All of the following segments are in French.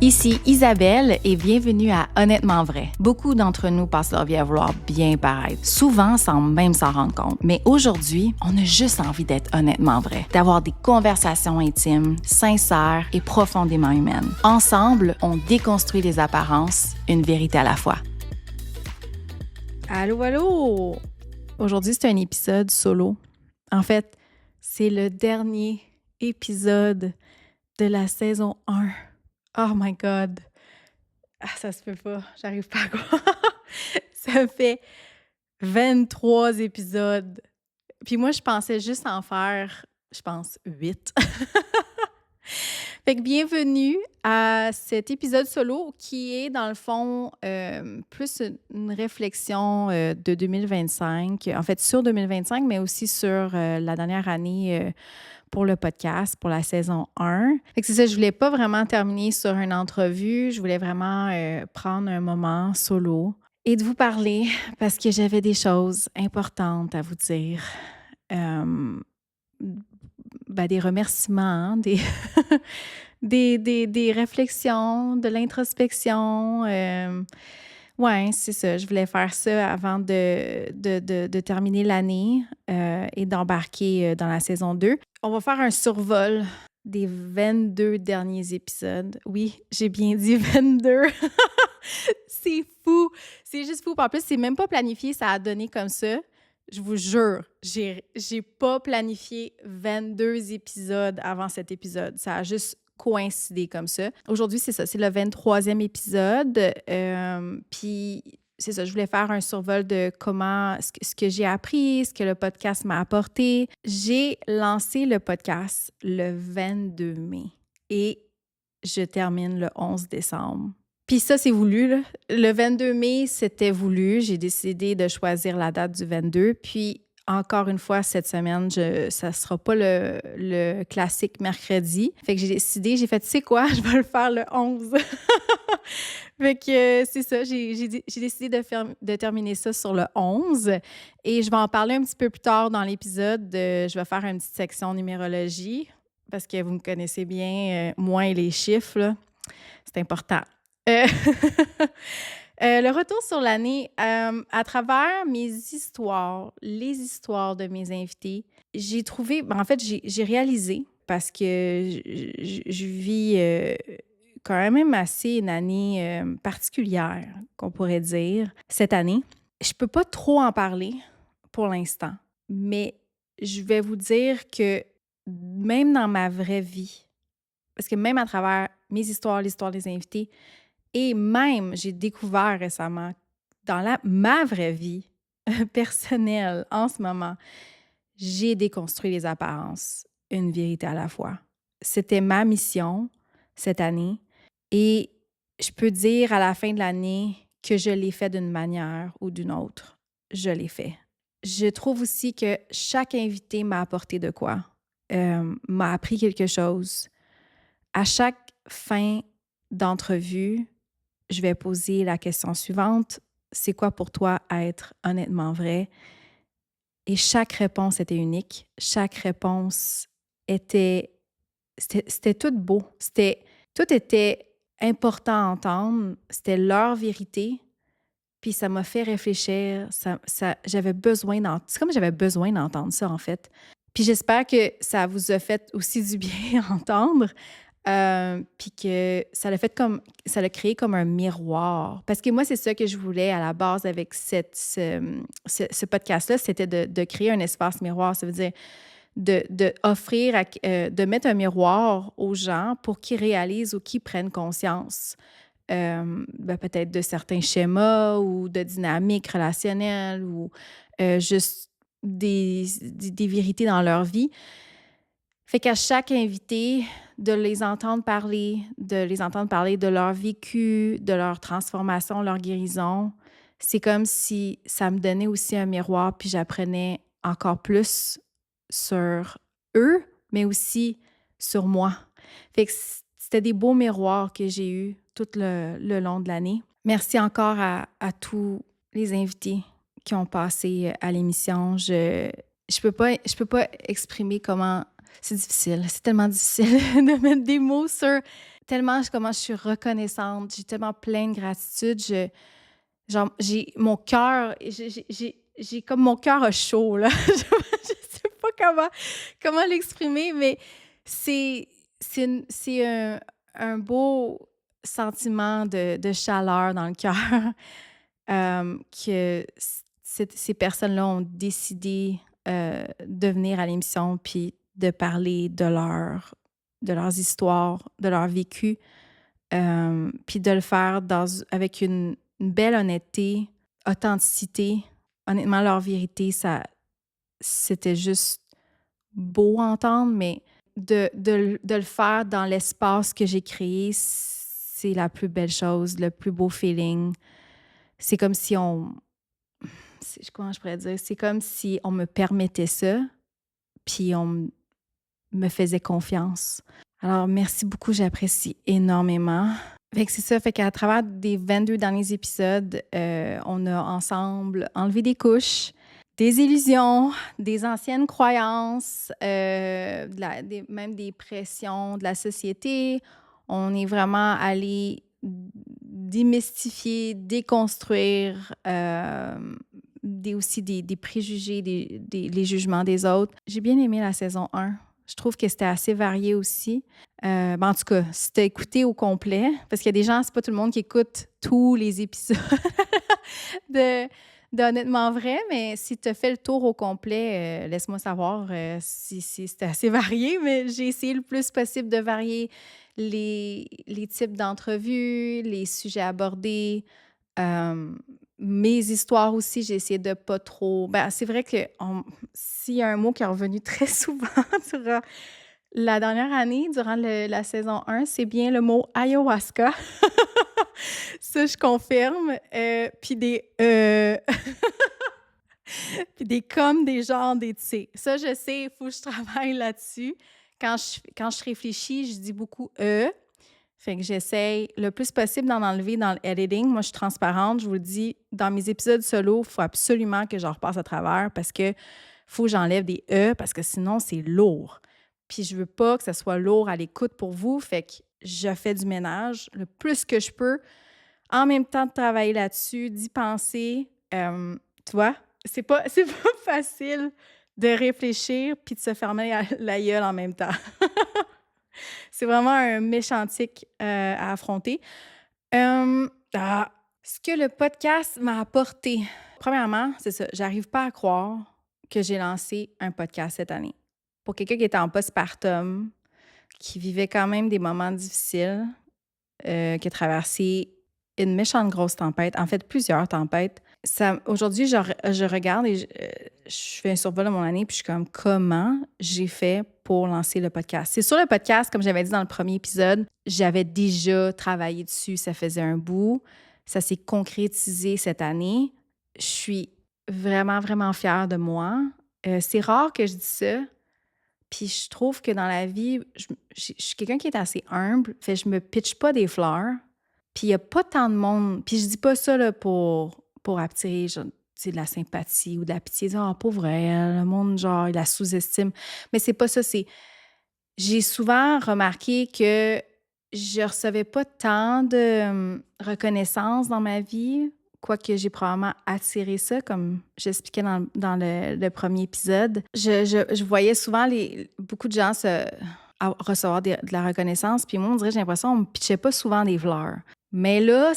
Ici Isabelle et bienvenue à Honnêtement vrai. Beaucoup d'entre nous passent leur vie à vouloir bien paraître, souvent sans même s'en rendre compte. Mais aujourd'hui, on a juste envie d'être honnêtement vrai, d'avoir des conversations intimes, sincères et profondément humaines. Ensemble, on déconstruit les apparences, une vérité à la fois. Allô, allô! Aujourd'hui, c'est un épisode solo. En fait, c'est le dernier épisode de la saison 1. Oh my God! Ah, ça se peut pas, j'arrive pas à croire. Ça fait 23 épisodes. Puis moi, je pensais juste en faire, 8. Fait que bienvenue à cet épisode solo qui est, dans le fond, plus une réflexion de 2025. En fait, sur 2025, mais aussi sur la dernière année pour le podcast, pour la saison 1. Fait que c'est ça, je voulais pas vraiment terminer sur une entrevue. Je voulais vraiment prendre un moment solo et de vous parler parce que j'avais des choses importantes à vous dire. Des remerciements, hein, des réflexions, de l'introspection. Ouais, c'est ça. Je voulais faire ça avant de terminer l'année et d'embarquer dans la saison 2. On va faire un survol des 22 derniers épisodes. Oui, j'ai bien dit 22. C'est fou. C'est juste fou. En plus, c'est même pas planifié. Ça a donné comme ça. Je vous jure, j'ai pas planifié 22 épisodes avant cet épisode. Ça a juste coïncidé comme ça. Aujourd'hui, c'est ça. C'est le 23e épisode. Puis, c'est ça. Je voulais faire un survol de comment, ce que j'ai appris, ce que le podcast m'a apporté. J'ai lancé le podcast le 22 mai et je termine le 11 décembre. Puis ça, c'est voulu, là. Le 22 mai, c'était voulu. J'ai décidé de choisir la date du 22. Puis, encore une fois, cette semaine, ça sera pas le classique mercredi. Fait que j'ai décidé, j'ai fait, tu sais quoi, je vais le faire le 11. Fait que c'est ça, j'ai décidé de terminer ça sur le 11. Et je vais en parler un petit peu plus tard dans l'épisode. Je vais faire une petite section numérologie parce que vous me connaissez bien, moi et les chiffres, là, c'est important. Le retour sur l'année, à travers mes histoires, les histoires de mes invités, j'ai trouvé, en fait, j'ai réalisé, parce que je vis quand même assez une année particulière, qu'on pourrait dire, cette année. Je peux pas trop en parler pour l'instant, mais je vais vous dire que même dans ma vraie vie, parce que même à travers mes histoires, l'histoire des invités, et même, j'ai découvert récemment, dans ma vraie vie personnelle, en ce moment, j'ai déconstruit les apparences, une vérité à la fois. C'était ma mission cette année et je peux dire à la fin de l'année que je l'ai fait d'une manière ou d'une autre. Je l'ai fait. Je trouve aussi que chaque invité m'a apporté de quoi, m'a appris quelque chose. À chaque fin d'entrevue, je vais poser la question suivante. C'est quoi pour toi être honnêtement vrai? Et chaque réponse était unique. Chaque réponse c'était tout beau. Tout était important à entendre. C'était leur vérité. Puis ça m'a fait réfléchir. J'avais besoin d'entendre. C'est comme j'avais besoin d'entendre ça, en fait. Puis j'espère que ça vous a fait aussi du bien à entendre. Puis que ça l'a créé comme un miroir. Parce que moi, c'est ça que je voulais à la base avec ce podcast-là, c'était de créer un espace miroir. Ça veut dire de mettre un miroir aux gens pour qu'ils réalisent ou qu'ils prennent conscience peut-être de certains schémas ou de dynamiques relationnelles ou juste des vérités dans leur vie. Fait qu'à chaque invité, de les entendre parler de leur vécu, de leur transformation, leur guérison, c'est comme si ça me donnait aussi un miroir, puis j'apprenais encore plus sur eux, mais aussi sur moi. Fait que c'était des beaux miroirs que j'ai eus tout le long de l'année. Merci encore à tous les invités qui ont passé à l'émission. Je peux pas exprimer comment... C'est difficile. C'est tellement difficile de mettre des mots sur tellement comment je suis reconnaissante, j'ai tellement plein de gratitude. Genre, j'ai mon cœur, j'ai comme mon cœur a chaud, là. Je sais pas comment l'exprimer, mais c'est c'est un beau sentiment de chaleur dans le cœur que ces personnes-là ont décidé de venir à l'émission puis de parler de leurs histoires, de leur vécu, puis de le faire avec une belle honnêteté, authenticité. Honnêtement, leur vérité, c'était juste beau à entendre, mais de le faire dans l'espace que j'ai créé, c'est la plus belle chose, le plus beau feeling. C'est comme si comment je pourrais dire? C'est comme si on me permettait ça, puis me faisait confiance. Alors, merci beaucoup, j'apprécie énormément. Fait que c'est ça, fait qu'à travers des 22 derniers épisodes, on a ensemble enlevé des couches, des illusions, des anciennes croyances, même des pressions de la société. On est vraiment allé démystifier, déconstruire aussi des préjugés, les jugements des autres. J'ai bien aimé la saison 1. Je trouve que c'était assez varié aussi. En tout cas, si tu as écouté au complet, parce qu'il y a des gens, c'est pas tout le monde qui écoute tous les épisodes de, Honnêtement vrai, mais si tu as fait le tour au complet, laisse-moi savoir si c'était assez varié, mais j'ai essayé le plus possible de varier les types d'entrevues, les sujets abordés, mes histoires aussi, j'ai essayé de pas trop... Ben, c'est vrai que s'il y a un mot qui est revenu très souvent durant la dernière année, durant la saison 1, c'est bien le mot ayahuasca. Ça, je confirme. Puis puis des comme, des genres, des tu. Ça, je sais, il faut que je travaille là-dessus. Quand je réfléchis, je dis beaucoup Fait que j'essaye le plus possible d'en enlever dans le editing. Moi, je suis transparente. Je vous le dis, dans mes épisodes solo, il faut absolument que j'en repasse à travers parce que faut que j'enlève des parce que sinon, c'est lourd. Puis je veux pas que ça soit lourd à l'écoute pour vous. Fait que je fais du ménage le plus que je peux. En même temps de travailler là-dessus, d'y penser. Tu vois, c'est pas facile de réfléchir puis de se fermer la gueule en même temps. C'est vraiment un méchantique à affronter. Euh, ah, Ce que le podcast m'a apporté. Premièrement, c'est ça, j'arrive pas à croire que j'ai lancé un podcast cette année. Pour quelqu'un qui était en postpartum, qui vivait quand même des moments difficiles, qui a traversé une méchante grosse tempête, en fait plusieurs tempêtes. Aujourd'hui, je regarde et je fais un survol de mon année, puis je suis comme, comment j'ai fait pour lancer le podcast? C'est sur le podcast, comme j'avais dit dans le premier épisode, j'avais déjà travaillé dessus, ça faisait un bout. Ça s'est concrétisé cette année. Je suis vraiment, vraiment fière de moi. C'est rare que je dise ça, puis je trouve que dans la vie, je suis quelqu'un qui est assez humble, fait que je me pitche pas des fleurs. Puis il y a pas tant de monde, puis je dis pas ça là, pour attirer genre, tu sais, de la sympathie ou de la pitié. Ah, pauvre elle, le monde, genre, il la sous-estime. Mais c'est pas ça, c'est... J'ai souvent remarqué que je recevais pas tant de reconnaissance dans ma vie, quoique j'ai probablement attiré ça, comme j'expliquais dans le premier épisode. Je voyais souvent beaucoup de gens recevoir de la reconnaissance, puis moi, on dirait, j'ai l'impression qu'on me pitchait pas souvent des fleurs. Mais là,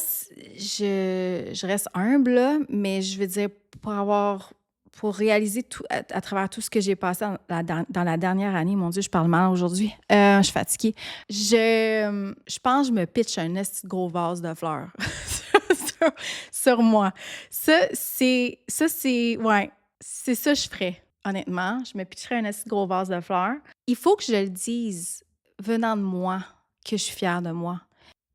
je reste humble, là, mais je veux dire, pour réaliser tout, à travers tout ce que j'ai passé dans la dernière année, mon Dieu, je parle mal aujourd'hui, je suis fatiguée. Je pense que je me pitche un esti de gros vase de fleurs sur moi. Ouais, c'est ça que je ferais, honnêtement. Je me pitcherais un esti de gros vase de fleurs. Il faut que je le dise, venant de moi, que je suis fière de moi.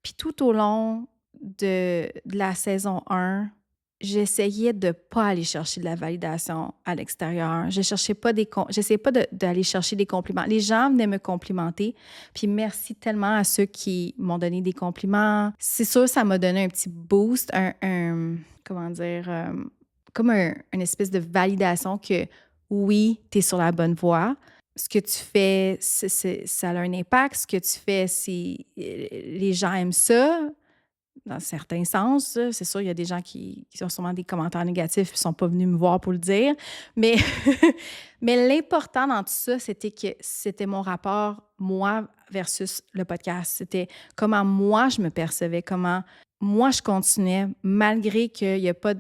Puis tout au long de la saison 1, j'essayais de ne pas aller chercher de la validation à l'extérieur. J'essayais pas d'aller chercher des compliments. Les gens venaient me complimenter. Puis merci tellement à ceux qui m'ont donné des compliments. C'est sûr, ça m'a donné un petit boost, comment dire, comme une espèce de validation que oui, tu es sur la bonne voie. ce que tu fais, ça a un impact. Ce que tu fais, les gens aiment ça, dans certains sens. Là. C'est sûr, il y a des gens qui ont sûrement des commentaires négatifs et ne sont pas venus me voir pour le dire. Mais, mais l'important dans tout ça, c'était que c'était mon rapport, moi, versus le podcast. C'était comment moi, je me percevais, comment moi, je continuais, malgré qu'il n'y a pas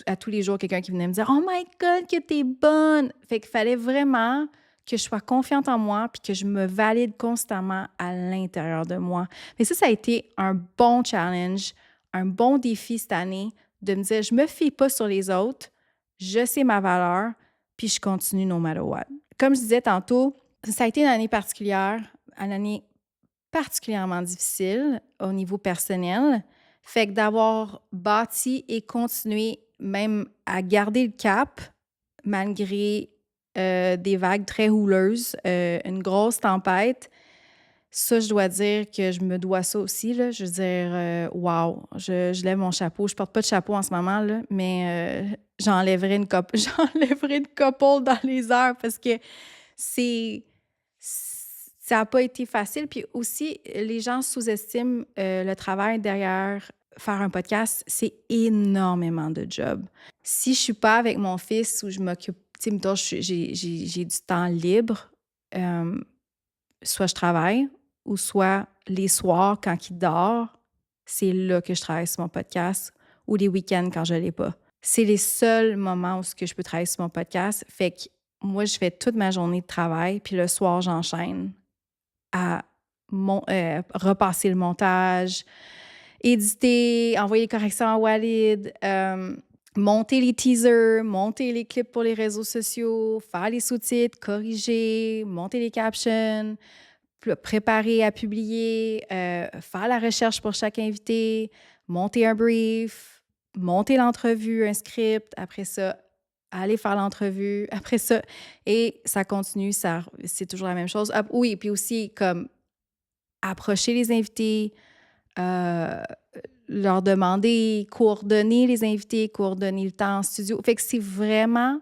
à tous les jours quelqu'un qui venait me dire « Oh my God, que t'es bonne! » Fait qu'il fallait vraiment que je sois confiante en moi puis que je me valide constamment à l'intérieur de moi. Mais ça a été un bon challenge, un bon défi cette année de me dire, je me fie pas sur les autres, je sais ma valeur, puis je continue no matter what. Comme je disais tantôt, ça a été une année particulière, une année particulièrement difficile au niveau personnel. Fait que d'avoir bâti et continué même à garder le cap malgré des vagues très houleuses, une grosse tempête, ça, je dois dire que je me dois ça aussi, là. Je veux dire, wow, je lève mon chapeau. Je porte pas de chapeau en ce moment, là, mais j'enlèverai une j'enlèverai une couple dans les heures parce que c'est ça n'a pas été facile. Puis aussi, les gens sous-estiment le travail derrière faire un podcast. C'est énormément de job. Si je suis pas avec mon fils ou je m'occupe, tu sais, mettons, j'ai du temps libre, soit je travaille ou soit les soirs, quand il dort, c'est là que je travaille sur mon podcast ou les week-ends quand je ne l'ai pas. C'est les seuls moments où je peux travailler sur mon podcast. Fait que moi, je fais toute ma journée de travail, puis le soir, j'enchaîne à repasser le montage, éditer, envoyer les corrections à Walid, monter les teasers, monter les clips pour les réseaux sociaux, faire les sous-titres, corriger, monter les captions, préparer à publier, faire la recherche pour chaque invité, monter un brief, monter l'entrevue, un script, après ça, aller faire l'entrevue, après ça, et ça continue, c'est toujours la même chose. Ah, oui, puis aussi, comme approcher les invités, leur demander, coordonner les invités, coordonner le temps en studio. Fait que c'est vraiment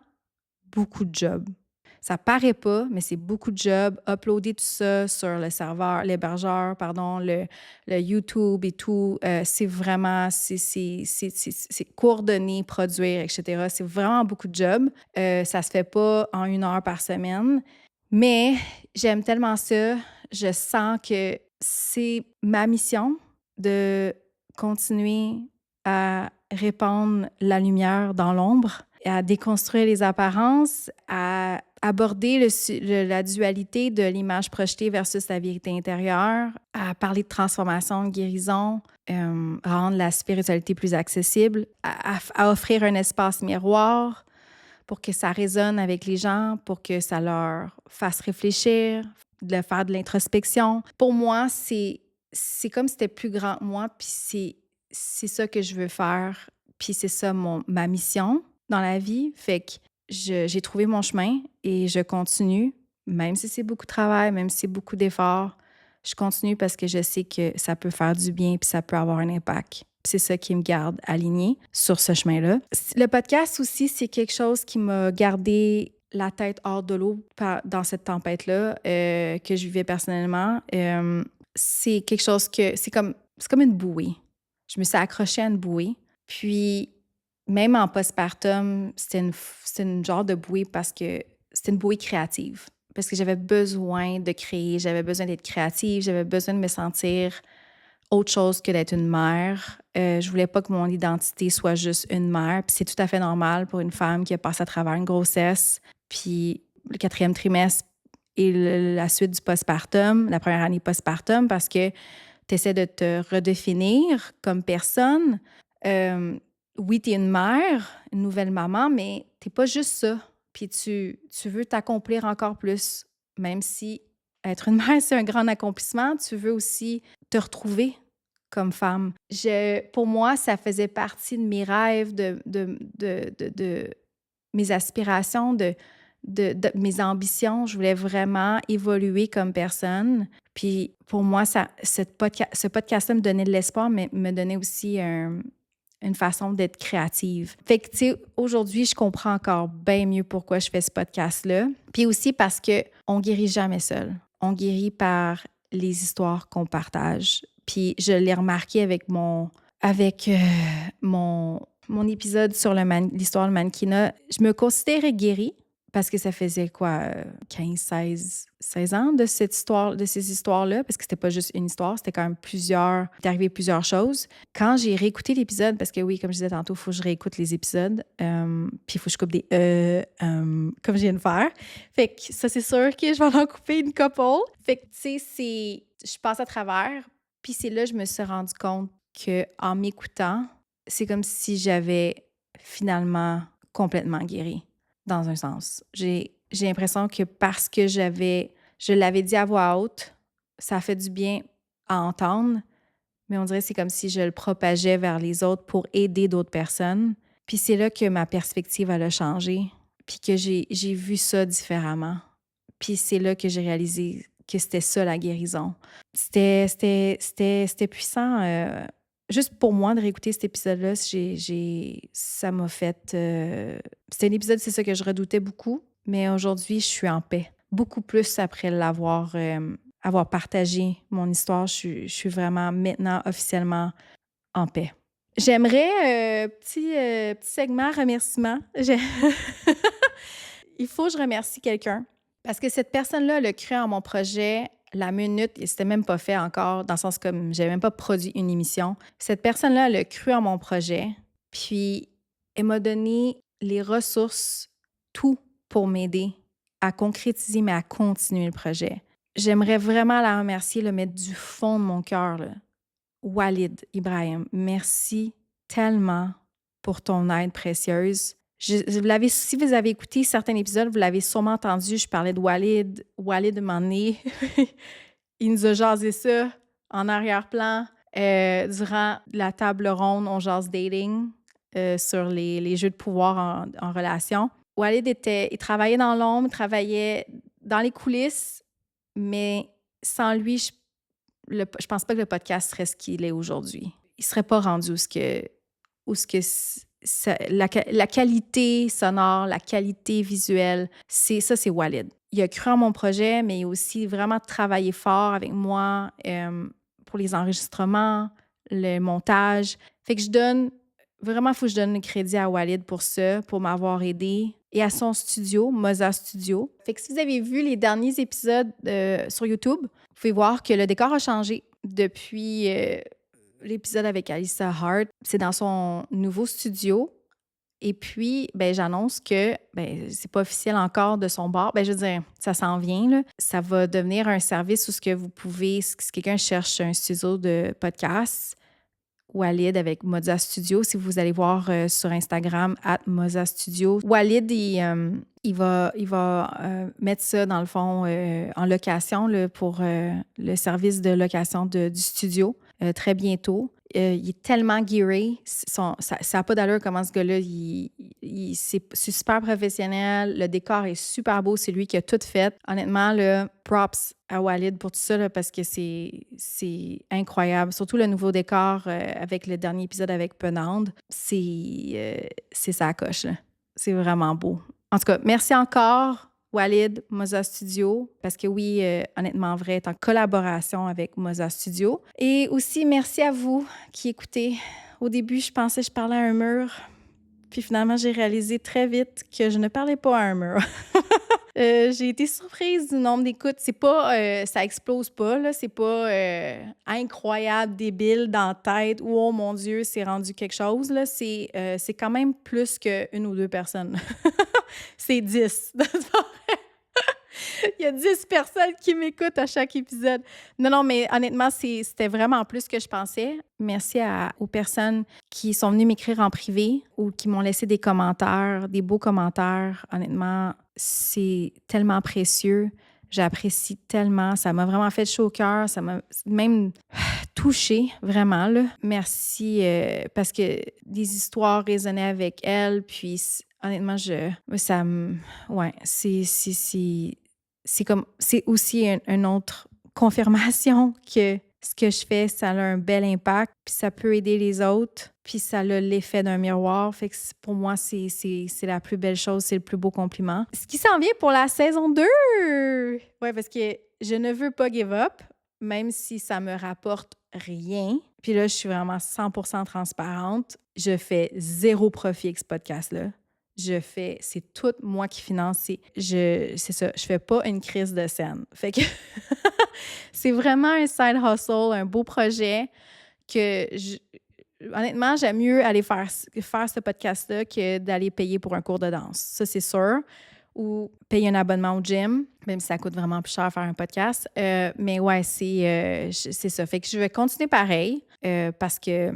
beaucoup de job. Ça paraît pas, mais c'est beaucoup de job. Uploader tout ça sur le serveur, l'hébergeur, pardon, le YouTube et tout, c'est vraiment, c'est coordonner, produire, etc. C'est vraiment beaucoup de job. Ça se fait pas en 1 heure par semaine, mais j'aime tellement ça. Je sens que c'est ma mission de continuer à répandre la lumière dans l'ombre, à déconstruire les apparences, à aborder la dualité de l'image projetée versus la vérité intérieure, à parler de transformation, de guérison, rendre la spiritualité plus accessible, à offrir un espace miroir pour que ça résonne avec les gens, pour que ça leur fasse réfléchir, de faire de l'introspection. Pour moi, c'est comme si c'était plus grand que moi, puis c'est ça que je veux faire, puis c'est ça ma mission dans la vie. Fait que j'ai trouvé mon chemin et je continue, même si c'est beaucoup de travail, même si c'est beaucoup d'efforts. Je continue parce que je sais que ça peut faire du bien puis ça peut avoir un impact. C'est ça qui me garde alignée sur ce chemin-là. Le podcast aussi, c'est quelque chose qui m'a gardé la tête hors de l'eau dans cette tempête-là que je vivais personnellement. C'est quelque chose c'est comme une bouée. Je me suis accrochée à une bouée. Puis, même en postpartum, c'était une genre de bouée parce que c'était une bouée créative. Parce que j'avais besoin de créer, j'avais besoin d'être créative, j'avais besoin de me sentir autre chose que d'être une mère. Je voulais pas que mon identité soit juste une mère. Puis c'est tout à fait normal pour une femme qui a passé à travers une grossesse, puis le 4e trimestre et la suite du postpartum, la première année postpartum, parce que tu essaies de te redéfinir comme personne. Oui, tu es une mère, une nouvelle maman, mais tu n'es pas juste ça. Puis tu veux t'accomplir encore plus, même si être une mère, c'est un grand accomplissement, tu veux aussi te retrouver comme femme. Pour moi, ça faisait partie de mes rêves, de mes aspirations, de mes ambitions. Je voulais vraiment évoluer comme personne. Puis pour moi, ce podcast-là me donnait de l'espoir, mais me donnait aussi une façon d'être créative. Fait que, tu sais, aujourd'hui, je comprends encore bien mieux pourquoi je fais ce podcast-là. Puis aussi parce que on guérit jamais seul. On guérit par les histoires qu'on partage. Puis je l'ai remarqué avec mon épisode sur l'histoire de mannequinat. Je me considérais guérie parce que ça faisait quoi, 15, 16 ans de ces histoires-là, parce que c'était pas juste une histoire, c'était quand même il est arrivé plusieurs choses. Quand j'ai réécouté l'épisode, parce que oui, comme je disais tantôt, il faut que je réécoute les épisodes, puis il faut que je coupe des comme je viens de faire. Fait que ça, c'est sûr que je vais en couper une couple. Fait que, tu sais, je passe à travers, puis c'est là que je me suis rendu compte qu'en m'écoutant, c'est comme si j'avais finalement complètement guéri, dans un sens. J'ai l'impression que parce que je l'avais dit à voix haute, ça a fait du bien à entendre, mais on dirait que c'est comme si je le propageais vers les autres pour aider d'autres personnes. Puis c'est là que ma perspective, elle a changé, puis que j'ai vu ça différemment. Puis c'est là que j'ai réalisé que c'était ça, la guérison. C'était puissant. Juste pour moi, de réécouter cet épisode-là, ça m'a fait... c'était un épisode, c'est ça que je redoutais beaucoup, mais aujourd'hui, je suis en paix. Beaucoup plus après avoir partagé mon histoire, je suis vraiment maintenant officiellement en paix. J'aimerais, petit segment remerciement. Il faut que je remercie quelqu'un parce que cette personne-là, elle a cru en mon projet la minute, et c'était même pas fait encore, dans le sens comme j'avais même pas produit une émission. Cette personne-là, elle a cru en mon projet, puis elle m'a donné les ressources, tout pour m'aider à concrétiser, mais à continuer le projet. J'aimerais vraiment la remercier, le mettre du fond de mon cœur, là. Walid Ibrahim, merci tellement pour ton aide précieuse. Si vous avez écouté certains épisodes, vous l'avez sûrement entendu, je parlais de Walid. Walid, un moment donné, il nous a jasé ça en arrière-plan. Durant la table ronde, on jase dating sur les jeux de pouvoir en relation. Walid il travaillait dans l'ombre, il travaillait dans les coulisses, mais sans lui, je pense pas que le podcast serait ce qu'il est aujourd'hui. Il serait pas rendu la qualité sonore, la qualité visuelle, c'est Walid. Il a cru en mon projet, mais il a aussi vraiment travaillé fort avec moi pour les enregistrements, le montage. Fait que il faut que je donne le crédit à Walid pour ça, pour m'avoir aidé. Et à son studio, Moza Studio. Fait que si vous avez vu les derniers épisodes sur YouTube, vous pouvez voir que le décor a changé depuis l'épisode avec Alyssa Hart. C'est dans son nouveau studio. Et puis, j'annonce que, c'est pas officiel encore de son bord. Je veux dire, ça s'en vient, là. Ça va devenir un service où ce que vous pouvez, si quelqu'un cherche un studio de podcast, Walid avec Moza Studio. Si vous allez voir sur Instagram, @MozaStudio. Walid, il va mettre ça, dans le fond, en location là, pour le service de location du studio très bientôt. Il est tellement gearé. Ça n'a pas d'allure comment ce gars-là, c'est super professionnel. Le décor est super beau. C'est lui qui a tout fait. Honnêtement, là, props à Walid pour tout ça là, parce que c'est incroyable. Surtout le nouveau décor avec le dernier épisode avec Penande. C'est sa coche. Là. C'est vraiment beau. En tout cas, merci encore, Walid, Moza Studio, parce que oui, honnêtement, vrai, est en collaboration avec Moza Studio. Et aussi, merci à vous qui écoutez. Au début, je pensais que je parlais à un mur, puis finalement, j'ai réalisé très vite que je ne parlais pas à un mur. J'ai été surprise du nombre d'écoutes. C'est pas, ça explose pas, là. C'est pas incroyable, débile dans la tête. Oh mon Dieu, c'est rendu quelque chose, là. C'est quand même plus qu'une ou deux personnes. C'est 10. Il y a 10 personnes qui m'écoutent à chaque épisode. Non, mais honnêtement, c'était vraiment plus que je pensais. Merci aux personnes qui sont venues m'écrire en privé ou qui m'ont laissé des commentaires, des beaux commentaires. Honnêtement, c'est tellement précieux. J'apprécie tellement. Ça m'a vraiment fait chaud au cœur. Ça m'a même touchée, vraiment. Là. Merci parce que des histoires résonnaient avec elle. Puis, honnêtement, c'est aussi une autre confirmation que ce que je fais, ça a un bel impact, puis ça peut aider les autres. puis ça a l'effet d'un miroir. Fait que pour moi, c'est la plus belle chose, c'est le plus beau compliment. Ce qui s'en vient pour la saison 2! Ouais, parce que je ne veux pas give up, même si ça me rapporte rien. Puis là, je suis vraiment 100% transparente. Je fais zéro profit avec ce podcast-là. C'est tout moi qui finance. C'est ça, je fais pas une crise de scène. Fait que c'est vraiment un side hustle, un beau projet que honnêtement, j'aime mieux aller faire ce podcast-là que d'aller payer pour un cours de danse. Ça, c'est sûr. Ou payer un abonnement au gym, même si ça coûte vraiment plus cher faire un podcast. Mais ouais, c'est ça. Fait que je vais continuer pareil parce que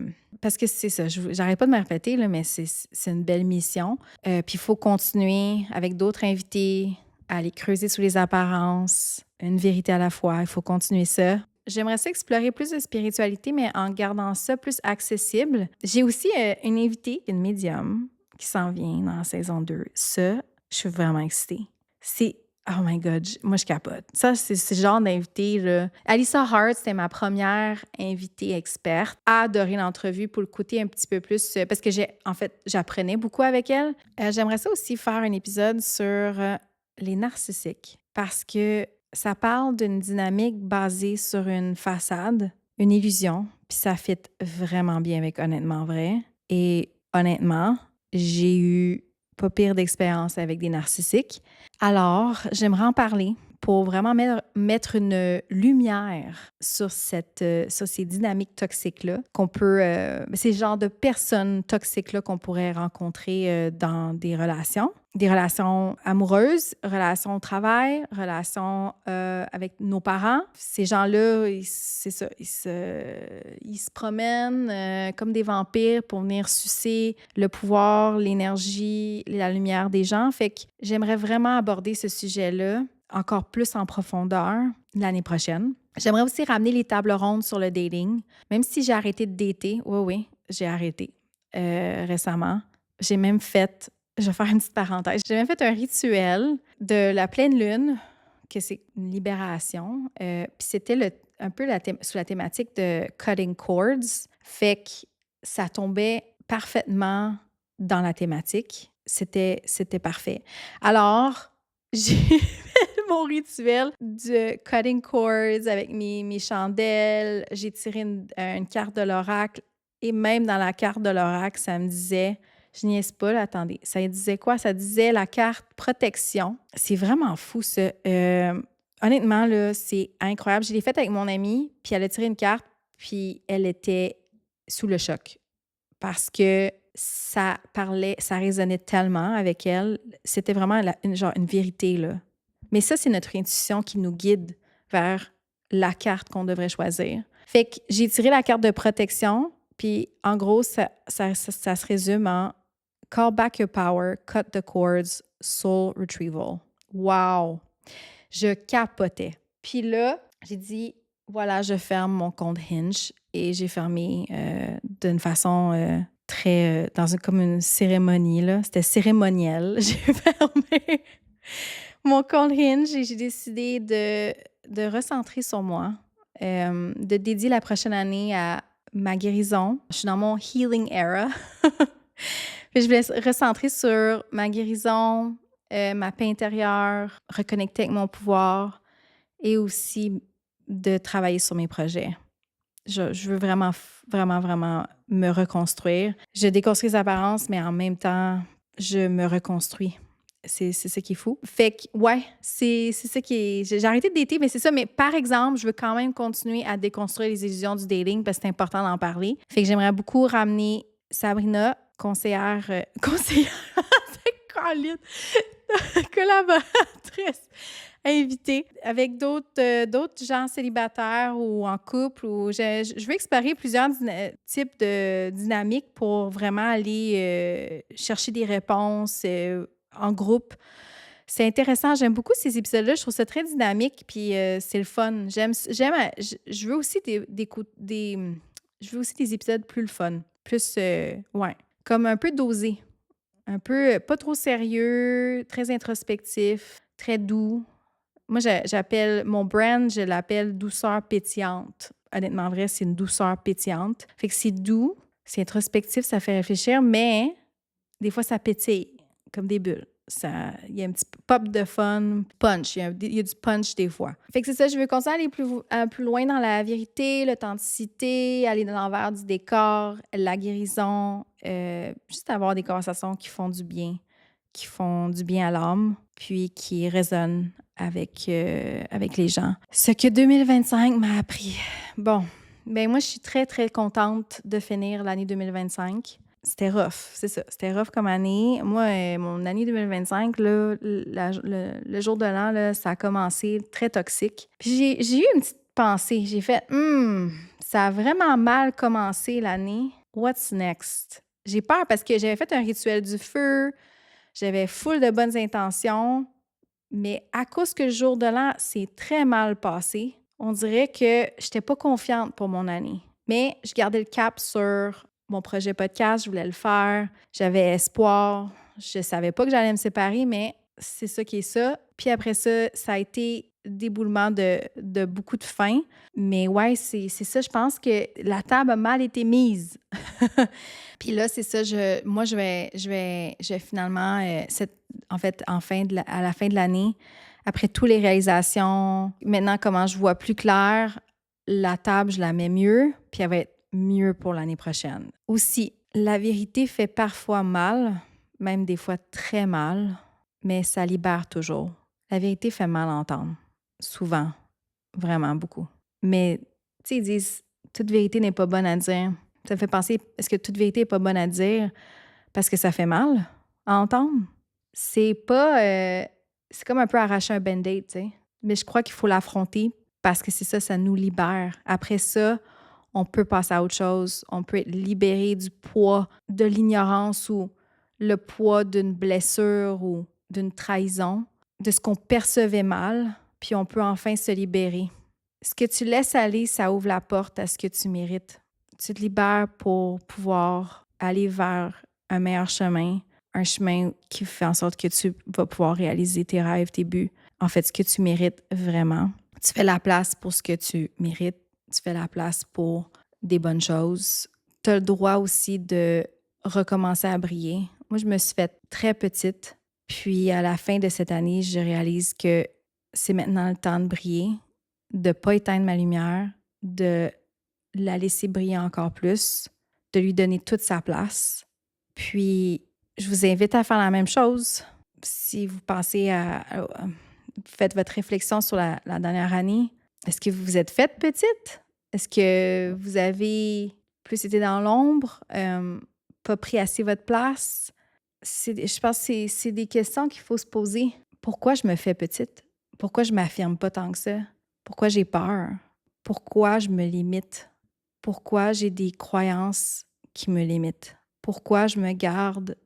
c'est ça. J'arrête pas de me répéter, là, mais c'est une belle mission. Puis il faut continuer avec d'autres invités à aller creuser sous les apparences, une vérité à la fois. Il faut continuer ça. J'aimerais ça explorer plus de spiritualité, mais en gardant ça plus accessible. J'ai aussi une invitée, une médium, qui s'en vient dans la saison 2. Ça, je suis vraiment excitée. Oh my God, moi, je capote. Ça, c'est ce genre d'invité, là. Alyssa Hart, c'était ma première invitée experte. Adoré l'entrevue pour le côté un petit peu plus... parce que j'apprenais beaucoup avec elle. J'aimerais ça aussi faire un épisode sur les narcissiques. Parce que ça parle d'une dynamique basée sur une façade, une illusion, puis ça fit vraiment bien avec Honnêtement Vrai. Et honnêtement, j'ai eu pas pire d'expérience avec des narcissiques. Alors, j'aimerais en parler pour vraiment mettre une lumière sur ces dynamiques toxiques-là qu'on peut... ces genres de personnes toxiques-là qu'on pourrait rencontrer dans des relations amoureuses, relations au travail, relations avec nos parents. Ces gens-là, c'est ça, ils se promènent comme des vampires pour venir sucer le pouvoir, l'énergie, la lumière des gens. Fait que j'aimerais vraiment aborder ce sujet-là encore plus en profondeur l'année prochaine. J'aimerais aussi ramener les tables rondes sur le dating. Même si j'ai arrêté de dater, oui, j'ai arrêté récemment. J'ai même fait... Je vais faire une petite parenthèse. J'ai même fait un rituel de la pleine lune, que c'est une libération. Puis c'était un peu sous la thématique de cutting cords. Fait que ça tombait parfaitement dans la thématique. C'était parfait. Alors, j'ai fait mon rituel de cutting cords avec mes chandelles. J'ai tiré une carte de l'oracle. Et même dans la carte de l'oracle, ça me disait... Je niaise pas, là, attendez. Ça disait quoi? Ça disait la carte protection. C'est vraiment fou, ça. Honnêtement, là, c'est incroyable. Je l'ai faite avec mon amie, puis elle a tiré une carte, puis elle était sous le choc. Parce que ça résonnait tellement avec elle. C'était vraiment une vérité, là. Mais ça, c'est notre intuition qui nous guide vers la carte qu'on devrait choisir. Fait que j'ai tiré la carte de protection, puis en gros, ça se résume en Call back your power, cut the cords, soul retrieval. Wow! Je capotais. Puis là, j'ai dit, voilà, je ferme mon compte Hinge et j'ai fermé d'une façon très... comme une cérémonie, là. C'était cérémoniel. J'ai fermé mon compte Hinge et j'ai décidé de recentrer sur moi, de dédier la prochaine année à ma guérison. Je suis dans mon healing era. Puis je voulais recentrer sur ma guérison, ma paix intérieure, reconnecter avec mon pouvoir et aussi de travailler sur mes projets. Je veux vraiment, vraiment, vraiment me reconstruire. Je déconstruis les apparences, mais en même temps, je me reconstruis. C'est ça qui est fou. Fait que, ouais, c'est ça qui est... J'ai arrêté de dater, mais c'est ça. Mais par exemple, je veux quand même continuer à déconstruire les illusions du dating parce que c'est important d'en parler. Fait que j'aimerais beaucoup ramener Sabrina, conseillère, c'est Colin, collaboratrice invitée, avec d'autres gens célibataires ou en couple. Je veux explorer plusieurs types de dynamiques pour vraiment aller chercher des réponses en groupe. C'est intéressant. J'aime beaucoup ces épisodes-là. Je trouve ça très dynamique, puis c'est le fun. Je veux aussi je veux aussi des épisodes plus le fun. Plus, ouais, comme un peu dosé. Un peu, pas trop sérieux, très introspectif, très doux. Moi, j'appelle mon brand, je l'appelle douceur pétillante. Honnêtement, vrai, c'est une douceur pétillante. Fait que c'est doux, C'est introspectif, ça fait réfléchir, mais des fois, ça pétille comme des bulles. Il y a un petit pop de fun, punch. Il y a du punch des fois. Fait que c'est ça, je veux continuer à aller plus loin dans la vérité, l'authenticité, aller dans l'envers du décor, la guérison, juste avoir des conversations qui font du bien, à l'âme, puis qui résonnent avec les gens. Ce que 2025 m'a appris. Bon, ben moi, je suis très, très contente de finir l'année 2025. C'était rough, c'est ça. C'était rough comme année. Moi, mon année 2025, là, le jour de l'an, là, ça a commencé très toxique. Puis j'ai eu une petite pensée. J'ai fait, ça a vraiment mal commencé l'année. What's next? J'ai peur parce que j'avais fait un rituel du feu. J'avais full de bonnes intentions. Mais à cause que le jour de l'an s'est très mal passé, on dirait que je n'étais pas confiante pour mon année. Mais je gardais le cap sur mon projet podcast, je voulais le faire, j'avais espoir. Je ne savais pas que j'allais me séparer, mais c'est ça qui est ça. Puis après ça, ça a été déboulement de beaucoup de faim. Mais ouais, c'est ça, je pense que la table a mal été mise. Puis là, c'est ça, moi, je vais finalement, à la fin de l'année, après toutes les réalisations, maintenant, comment je vois plus clair, la table, je la mets mieux, puis elle va être mieux pour l'année prochaine. Aussi, la vérité fait parfois mal, même des fois très mal, mais ça libère toujours. La vérité fait mal à entendre, souvent, vraiment beaucoup. Mais, tu sais, ils disent, toute vérité n'est pas bonne à dire. Ça me fait penser, est-ce que toute vérité n'est pas bonne à dire parce que ça fait mal à entendre? C'est pas... c'est comme un peu arracher un band-aid, tu sais. Mais je crois qu'il faut l'affronter parce que c'est ça, ça nous libère. Après ça, on peut passer à autre chose. On peut être libéré du poids de l'ignorance ou le poids d'une blessure ou d'une trahison, de ce qu'on percevait mal, puis on peut enfin se libérer. Ce que tu laisses aller, ça ouvre la porte à ce que tu mérites. Tu te libères pour pouvoir aller vers un meilleur chemin, un chemin qui fait en sorte que tu vas pouvoir réaliser tes rêves, tes buts. En fait, ce que tu mérites vraiment. Tu fais la place pour ce que tu mérites. Tu fais la place pour des bonnes choses. Tu as le droit aussi de recommencer à briller. Moi, je me suis faite très petite. Puis, à la fin de cette année, je réalise que c'est maintenant le temps de briller, de ne pas éteindre ma lumière, de la laisser briller encore plus, de lui donner toute sa place. Puis, je vous invite à faire la même chose. Si vous pensez faites votre réflexion sur la dernière année. Est-ce que vous vous êtes faite petite? Est-ce que vous avez plus été dans l'ombre, pas pris assez votre place? Je pense que c'est des questions qu'il faut se poser. Pourquoi je me fais petite? Pourquoi je m'affirme pas tant que ça? Pourquoi j'ai peur? Pourquoi je me limite? Pourquoi j'ai des croyances qui me limitent? Pourquoi je me garde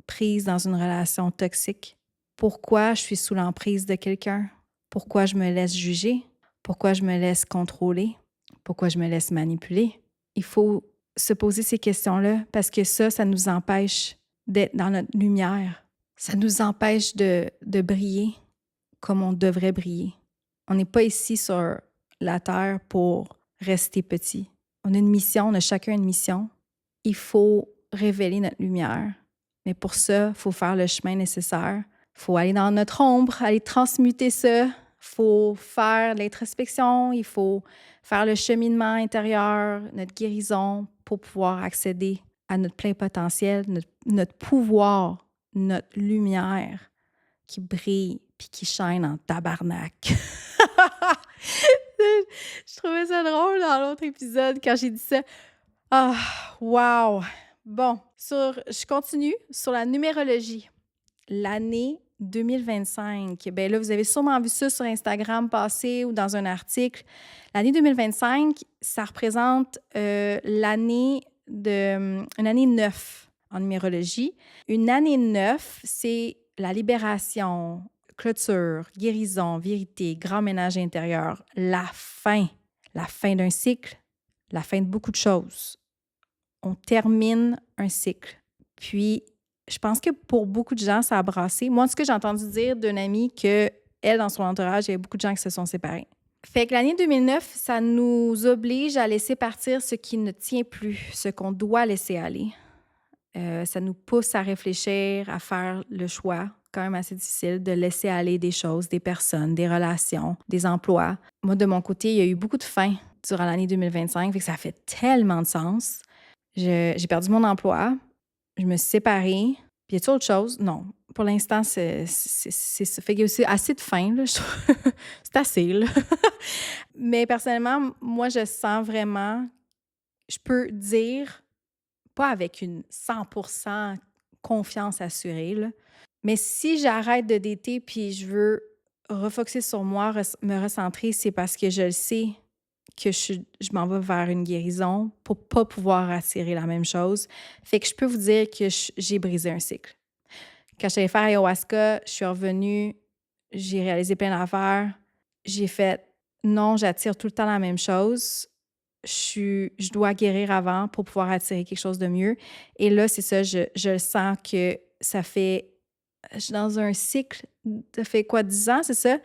prise dans une relation toxique? Pourquoi je suis sous l'emprise de quelqu'un? Pourquoi je me laisse juger? Pourquoi je me laisse contrôler? Pourquoi je me laisse manipuler? Il faut se poser ces questions-là parce que ça nous empêche d'être dans notre lumière. Ça nous empêche de briller comme on devrait briller. On n'est pas ici sur la Terre pour rester petit. On a une mission, on a chacun une mission. Il faut révéler notre lumière. Mais pour ça, il faut faire le chemin nécessaire. Il faut aller dans notre ombre, aller transmuter ça. Il faut faire l'introspection, il faut faire le cheminement intérieur, notre guérison pour pouvoir accéder à notre plein potentiel, notre pouvoir, notre lumière qui brille puis qui shine en tabarnak. Je trouvais ça drôle dans l'autre épisode quand j'ai dit ça. Ah, wow! Bon, je continue sur la numérologie. L'année 2025. Ben là, vous avez sûrement vu ça sur Instagram passer ou dans un article. L'année 2025, ça représente une année 9 en numérologie. Une année 9, c'est la libération, clôture, guérison, vérité, grand ménage intérieur, la fin d'un cycle, la fin de beaucoup de choses. On termine un cycle. Puis, je pense que pour beaucoup de gens, ça a brassé. Moi, en tout cas, j'ai entendu dire d'une amie qu'elle, dans son entourage, il y avait beaucoup de gens qui se sont séparés. Fait que l'année 2009, ça nous oblige à laisser partir ce qui ne tient plus, ce qu'on doit laisser aller. Ça nous pousse à réfléchir, à faire le choix, quand même assez difficile, de laisser aller des choses, des personnes, des relations, des emplois. Moi, de mon côté, il y a eu beaucoup de fins durant l'année 2025, fait que ça fait tellement de sens. J'ai perdu mon emploi, je me suis séparée. Puis y a-t-il autre chose? Non. Pour l'instant, c'est ça. Fait qu'il y a aussi assez de fins, là, je trouve. C'est assez, là. Mais personnellement, moi, je sens vraiment, je peux dire, pas avec une 100% confiance assurée, là, mais si j'arrête de dater puis je veux refocuser sur moi, me recentrer, c'est parce que je le sais que je m'en vais vers une guérison pour pas pouvoir attirer la même chose. Fait que je peux vous dire que j'ai brisé un cycle. Quand je suis allée faire ayahuasca, je suis revenue, j'ai réalisé plein d'affaires. J'ai fait non, j'attire tout le temps la même chose. Je dois guérir avant pour pouvoir attirer quelque chose de mieux. Et là, c'est ça, je le sens que ça fait. Je suis dans un cycle, ça fait quoi, 10 ans, c'est ça?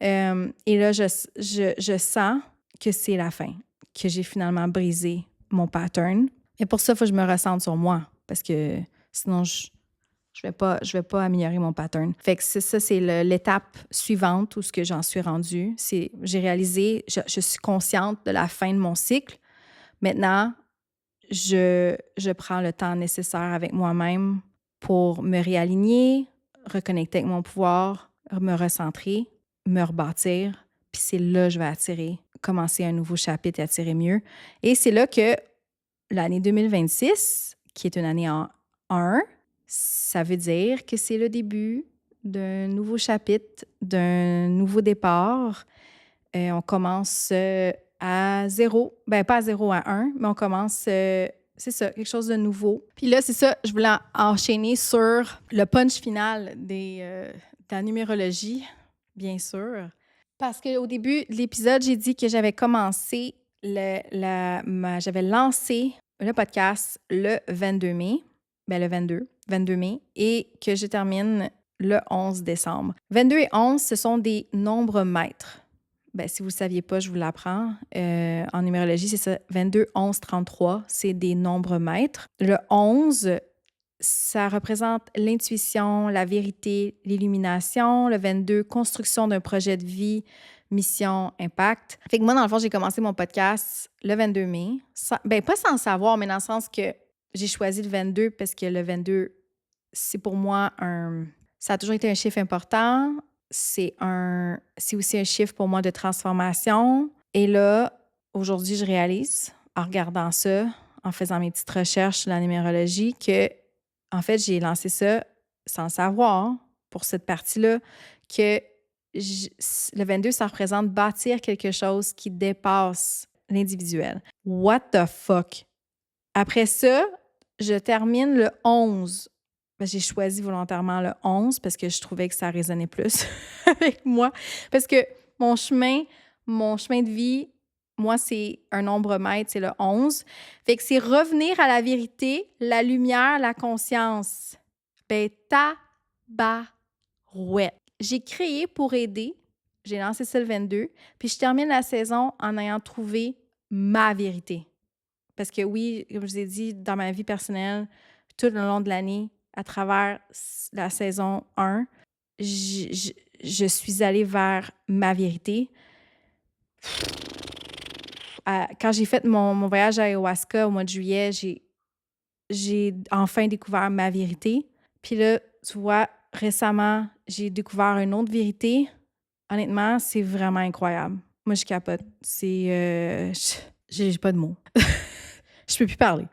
Et là, je sens que c'est la fin, que j'ai finalement brisé mon pattern. Et pour ça, il faut que je me ressente sur moi parce que sinon, je vais pas améliorer mon pattern. Fait que c'est ça, c'est l'étape suivante où ce que j'en suis rendue. J'ai réalisé, je suis consciente de la fin de mon cycle. Maintenant, je prends le temps nécessaire avec moi-même pour me réaligner, reconnecter avec mon pouvoir, me recentrer, me rebâtir. Puis c'est là que je vais attirer, commencer un nouveau chapitre et attirer mieux. Et c'est là que l'année 2026, qui est une année en 1, ça veut dire que c'est le début d'un nouveau chapitre, d'un nouveau départ. On commence à 0. Ben, pas à 0, à 1, mais on commence, c'est ça, quelque chose de nouveau. Puis là, c'est ça, je voulais enchaîner sur le punch final de la numérologie, bien sûr. Parce qu'au début de l'épisode, j'ai dit que j'avais commencé, j'avais lancé le podcast le 22 mai, ben le 22 mai, et que je termine le 11 décembre. 22 et 11, ce sont des nombres maîtres. Ben, si vous ne le saviez pas, je vous l'apprends. En numérologie, c'est ça, 22, 11, 33, c'est des nombres maîtres. Le 11, ça représente l'intuition, la vérité, l'illumination. Le 22, construction d'un projet de vie, mission, impact. Fait que moi, dans le fond, j'ai commencé mon podcast le 22 mai. Pas sans le savoir, mais dans le sens que j'ai choisi le 22 parce que le 22, c'est pour moi ça a toujours été un chiffre important. C'est aussi un chiffre pour moi de transformation. Et là, aujourd'hui, je réalise, en regardant ça, en faisant mes petites recherches sur la numérologie, que en fait, j'ai lancé ça sans le savoir, pour cette partie-là, que le 22, ça représente bâtir quelque chose qui dépasse l'individuel. What the fuck? Après ça, je termine le 11. J'ai choisi volontairement le 11 parce que je trouvais que ça résonnait plus avec moi. Parce que mon chemin de vie, moi, c'est un nombre maître, c'est le 11. Fait que c'est revenir à la vérité, la lumière, la conscience. Ben, tabarouette. J'ai créé pour aider. J'ai lancé ça le 22. Puis je termine la saison en ayant trouvé ma vérité. Parce que oui, comme je vous ai dit, dans ma vie personnelle, tout le long de l'année, à travers la saison 1, je suis allée vers ma vérité. Quand j'ai fait mon voyage à ayahuasca au mois de juillet, j'ai enfin découvert ma vérité. Puis là, tu vois, récemment, j'ai découvert une autre vérité. Honnêtement, c'est vraiment incroyable. Moi, je capote. J'ai pas de mots. Je peux plus parler.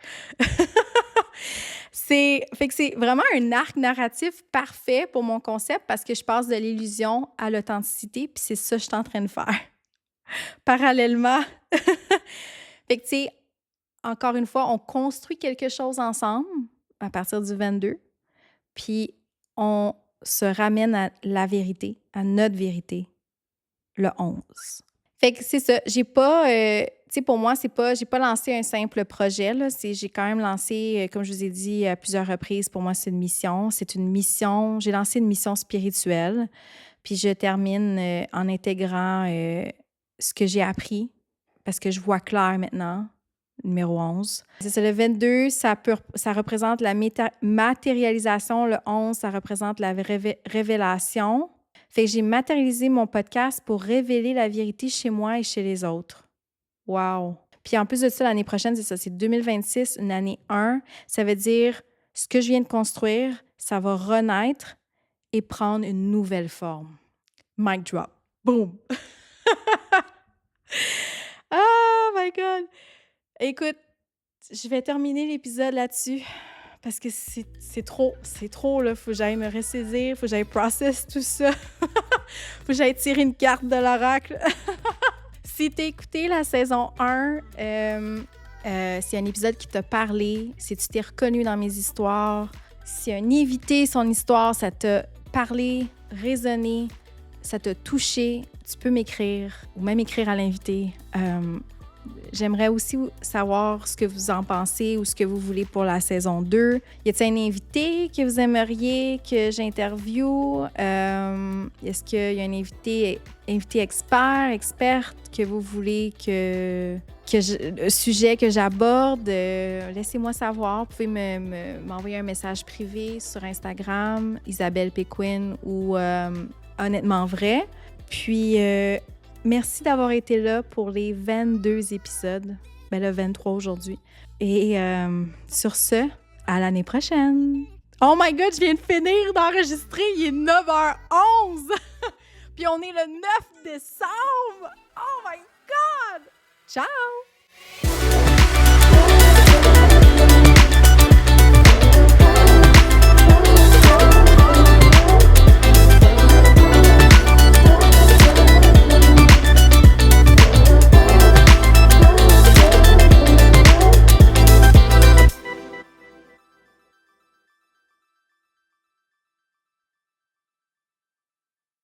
Fait que c'est vraiment un arc narratif parfait pour mon concept parce que je passe de l'illusion à l'authenticité, puis c'est ça que je suis en train de faire. Parallèlement. Fait que, tu sais, encore une fois, on construit quelque chose ensemble à partir du 22, puis on se ramène à la vérité, à notre vérité, le 11. Fait que c'est ça. J'ai pas, tu sais, pour moi, j'ai pas lancé un simple projet, là. J'ai quand même lancé, comme je vous ai dit à plusieurs reprises, pour moi, c'est une mission. C'est une mission. J'ai lancé une mission spirituelle. Puis je termine en intégrant ce que j'ai appris parce que je vois clair maintenant. Numéro 11. C'est le 22, ça représente la matérialisation. Le 11, ça représente la révélation. Fait que j'ai matérialisé mon podcast pour révéler la vérité chez moi et chez les autres. Wow! Puis en plus de ça, l'année prochaine, c'est ça, c'est 2026, une année 1. Ça veut dire ce que je viens de construire, ça va renaître et prendre une nouvelle forme. Mic drop. Boom! Oh my God! Écoute, je vais terminer l'épisode là-dessus parce que c'est trop, là. Faut que j'aille me ressaisir, faut que j'aille process tout ça. Faut que j'aille tirer une carte de l'oracle. Si t'as écouté la saison 1, s'il y a un épisode qui t'a parlé, si tu t'es reconnu dans mes histoires, si un invité, son histoire, ça t'a parlé, résonné, ça t'a touché, tu peux m'écrire ou même écrire à l'invité. J'aimerais aussi savoir ce que vous en pensez ou ce que vous voulez pour la saison 2. Y a-t-il un invité que vous aimeriez que j'interviewe? Est-ce qu'il y a un invité experte que vous voulez le sujet que j'aborde? Laissez-moi savoir. Vous pouvez m'envoyer un message privé sur Instagram, Isabelle Péquin ou Honnêtement Vrai. Puis, merci d'avoir été là pour les 22 épisodes. Ben le 23 aujourd'hui. Et sur ce, à l'année prochaine. Oh my God, je viens de finir d'enregistrer. Il est 9h11. Puis on est le 9 décembre. Oh my God. Ciao.